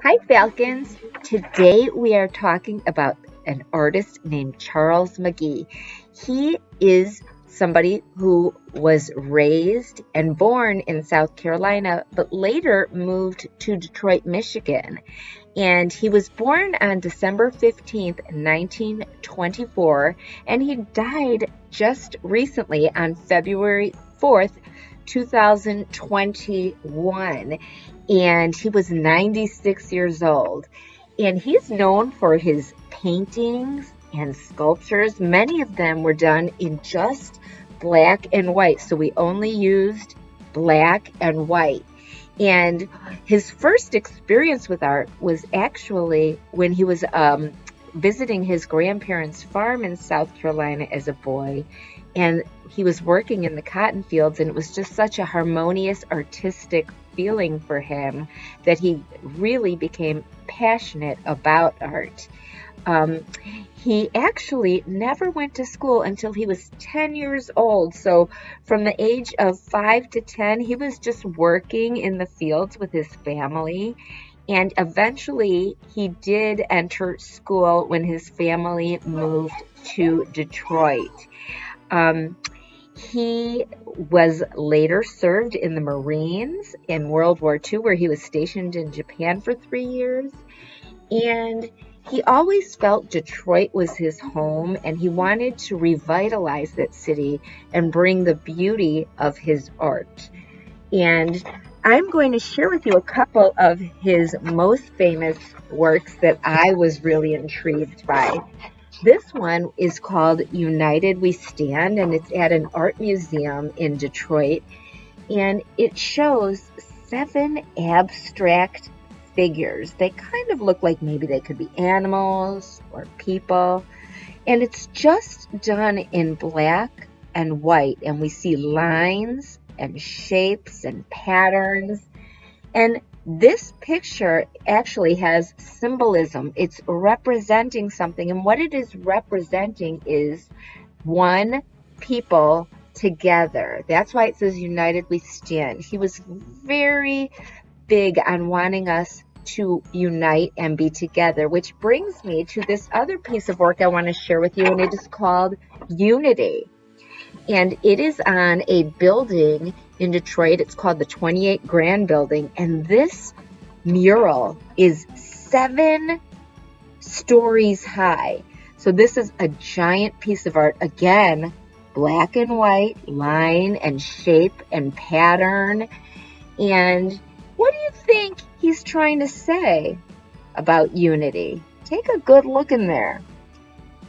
Hi, Falcons. Today we are talking about an artist named Charles McGee. He is somebody who was raised and born in South Carolina, but later moved to Detroit, Michigan. And he was born on December 15th, 1924, and he died just recently on February 4th, 2021. And he was 96 years old. And he's known for his paintings and sculptures. Many of them were done in just black and white. So we only used black and white. And his first experience with art was actually when he was visiting his grandparents' farm in South Carolina as a boy. And he was working in the cotton fields, and it was just such a harmonious, artistic feeling for him that he really became passionate about art. He actually never went to school until he was 10 years old. So from the age of 5 to 10, he was just working in the fields with his family. And eventually he did enter school when his family moved to Detroit. He was later served in the Marines in World War II, where he was stationed in Japan for 3 years. And he always felt Detroit was his home, and he wanted to revitalize that city and bring the beauty of his art. And I'm going to share with you a couple of his most famous works that I was really intrigued by. This one is called United We Stand, and it's at an art museum in Detroit. And it shows 7 abstract figures. They kind of look like maybe they could be animals or people. And it's just done in black and white. And we see lines and shapes and patterns. And this picture actually has symbolism. It's representing something. And what it is representing is one people together. That's why it says United We Stand. He was very big on wanting us to unite and be together, which brings me to this other piece of work I want to share with you, and it is called Unity. And it is on a building in Detroit. It's called the 28 Grand Building, and this mural is 7 stories high. So this is a giant piece of art, again, black and white, line and shape and pattern. And what do you think he's trying to say about unity? Take a good look in there.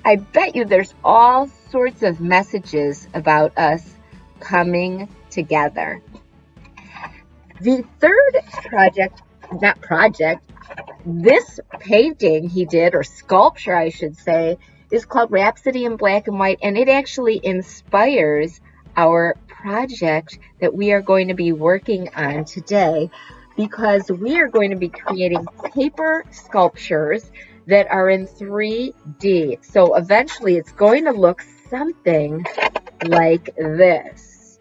I bet you there's all sorts of messages about us coming together. The third this painting he did, or sculpture I should say, is called Rhapsody in Black and White, and it actually inspires our project that we are going to be working on today, because we are going to be creating paper sculptures that are in 3D. So eventually it's going to look something like this.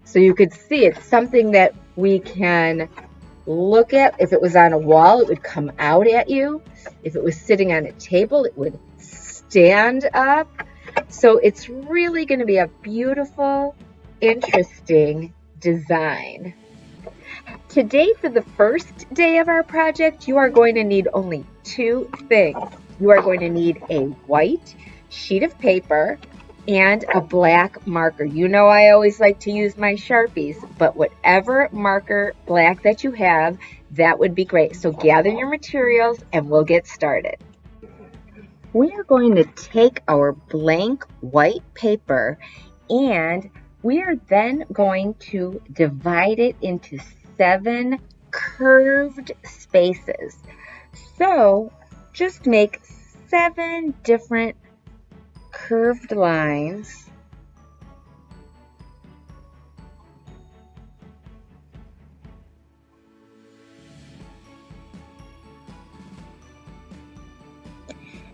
So you could see it's something that we can look at. If it was on a wall, it would come out at you. If it was sitting on a table, it would stand up. So it's really going to be a beautiful, interesting design. Today, for the first day of our project, you are going to need only 2 things. You are going to need a white sheet of paper and a black marker. You know I always like to use my Sharpies, but whatever marker black that you have, that would be great. So gather your materials and we'll get started. We are going to take our blank white paper, and we are then going to divide it into 7 curved spaces. So just make 7 different curved lines.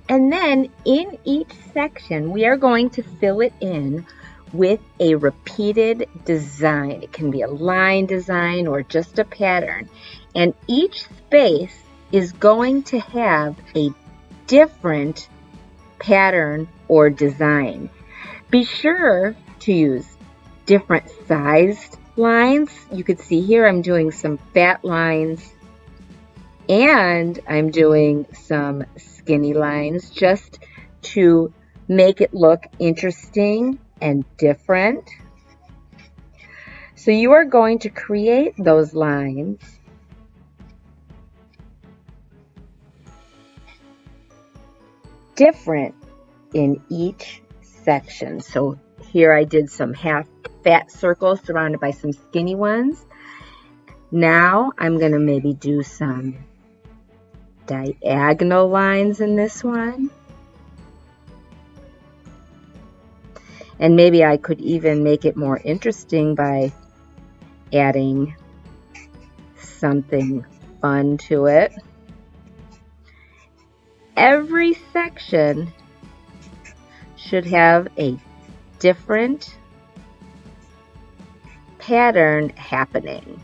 And then in each section, we are going to fill it in with a repeated design. It can be a line design or just a pattern. And each space is going to have a different pattern or design. Be sure to use different sized lines. You could see here I'm doing some fat lines and I'm doing some skinny lines just to make it look interesting and different. So you are going to create those lines different in each section. So here I did some half fat circles surrounded by some skinny ones. Now I'm going to maybe do some diagonal lines in this one. And maybe I could even make it more interesting by adding something fun to it. Every section should have a different pattern happening.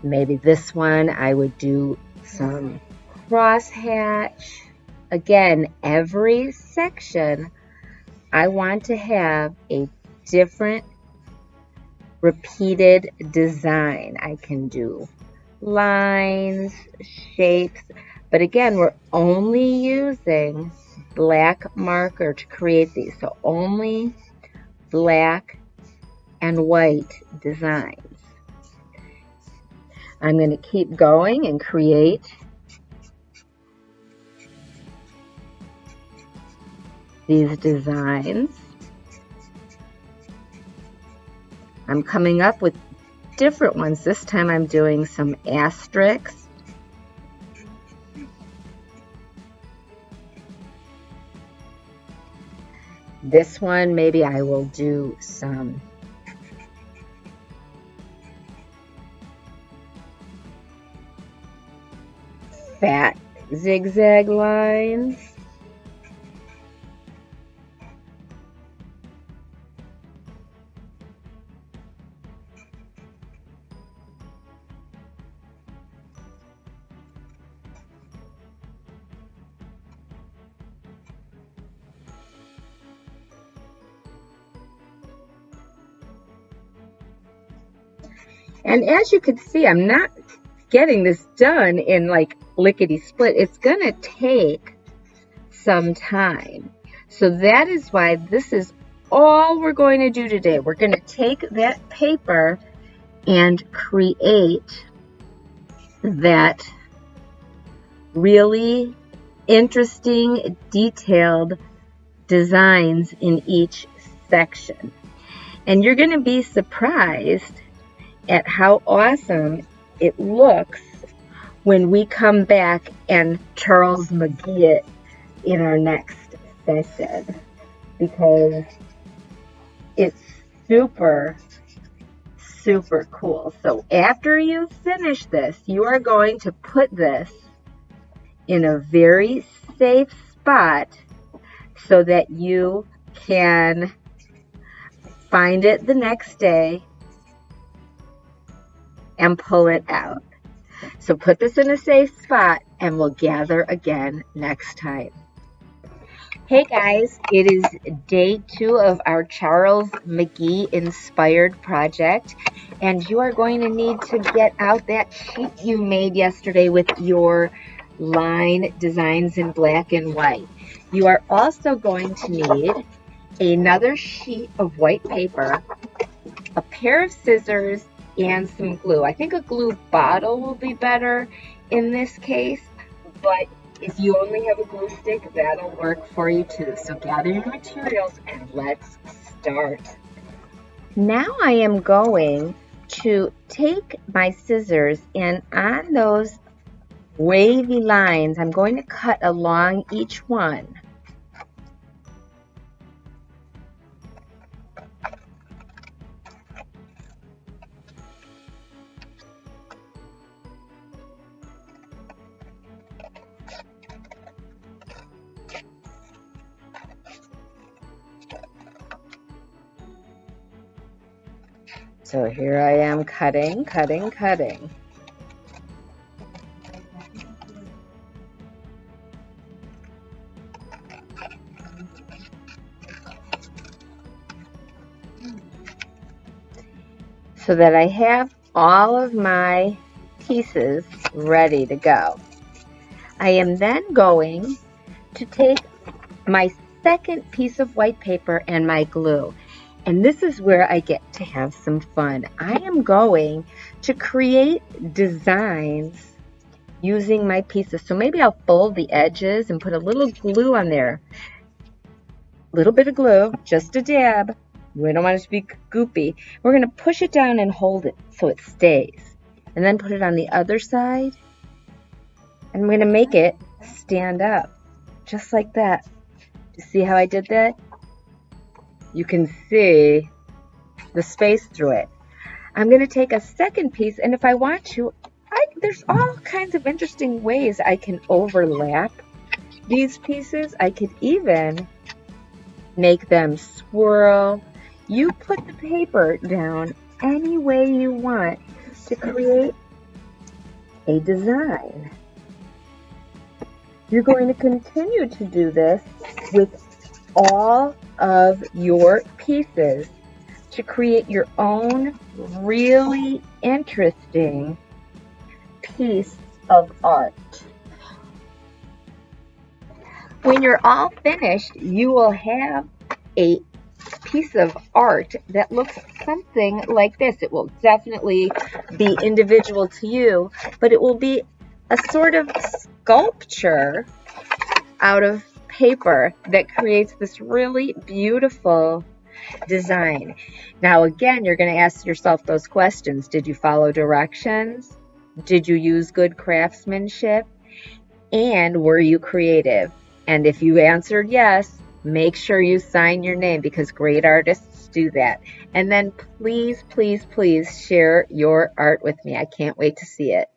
Maybe this one I would do some crosshatch. Again, every section I want to have a different repeated design. I can do lines, shapes, but again, we're only using black marker to create these. So only black and white designs. I'm going to keep going and create these designs. I'm coming up with different ones. This time I'm doing some asterisks. This one, maybe I will do some fat zigzag lines. And as you can see, I'm not getting this done in like lickety split. It's gonna take some time. So that is why this is all we're going to do today. We're going to take that paper and create that really interesting, detailed designs in each section. And you're going to be surprised at how awesome it looks when we come back and Charles McGee it in our next session, because it's super cool. So after you finish this, you are going to put this in a very safe spot so that you can find it the next day and pull it out. So put this in a safe spot and we'll gather again next time. Hey guys, it is day 2 of our Charles McGee inspired project, and you are going to need to get out that sheet you made yesterday with your line designs in black and white. You are also going to need another sheet of white paper, a pair of scissors, and some glue. I think a glue bottle will be better in this case, but if you only have a glue stick, that'll work for you too. So gather your materials and let's start. Now I am going to take my scissors, and on those wavy lines, I'm going to cut along each one. So here I am cutting. so that I have all of my pieces ready to go. I am then going to take my second piece of white paper and my glue. And this is where I get to have some fun. I am going to create designs using my pieces. So maybe I'll fold the edges and put a little glue on there. A little bit of glue, just a dab. We don't want it to be goopy. We're going to push it down and hold it so it stays. And then put it on the other side. And I'm going to make it stand up, just like that. You see how I did that? You can see the space through it. I'm going to take a second piece, and if I want to, there's all kinds of interesting ways I can overlap these pieces. I could even make them swirl. You put the paper down any way you want to create a design. You're going to continue to do this with all of your pieces to create your own really interesting piece of art. When you're all finished, you will have a piece of art that looks something like this. It will definitely be individual to you, but it will be a sort of sculpture out of paper that creates this really beautiful design. Now again, you're going to ask yourself those questions. Did you follow directions? Did you use good craftsmanship? And were you creative? And if you answered yes, make sure you sign your name, because great artists do that. And then please, please, please share your art with me. I can't wait to see it.